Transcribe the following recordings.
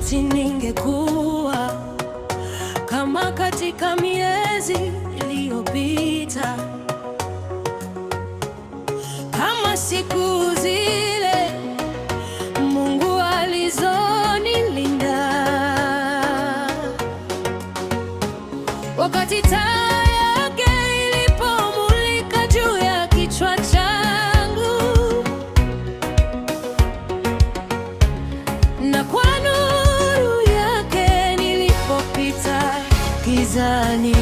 laiti ningekuwa kama katika miezi iliyopita, kama siku zile Mungu alizonilinda, wakati taa yake ilipomulika juu ya kichwa changu, na kwa nuru yake nilipopita gizani.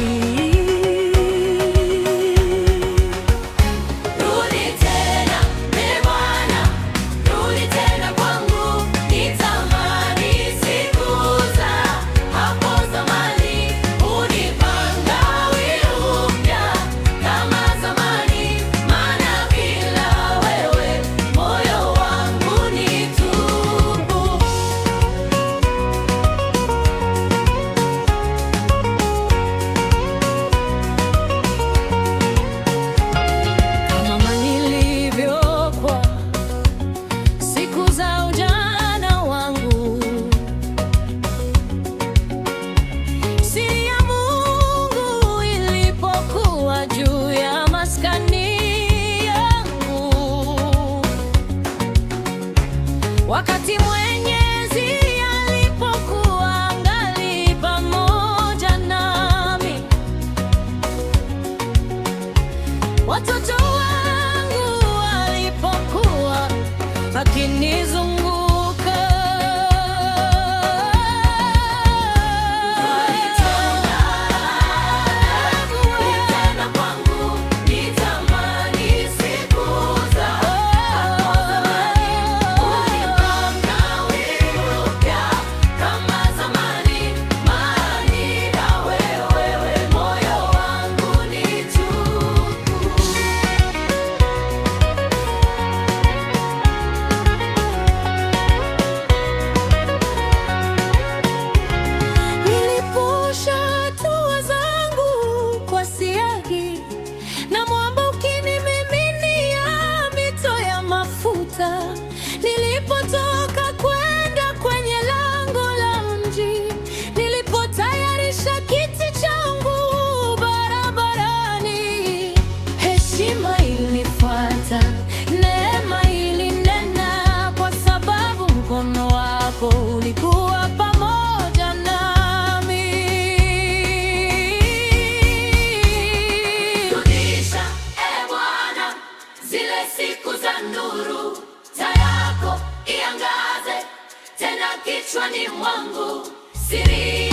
Wakati Mwenyezi alipokuwa angali pamoja nami, watoto wangu walipokuwa wakinizunguka, nilipotoka kwenda kwenye lango la mji, nilipotayarisha kiti changu barabarani, heshima ilifuata, neema ilinena, kwa sababu mkono wako ulikuwa pamoja nami. Rudisha, Bwana, zile siku za nuru, iangaze tena kichwani mwangu, siri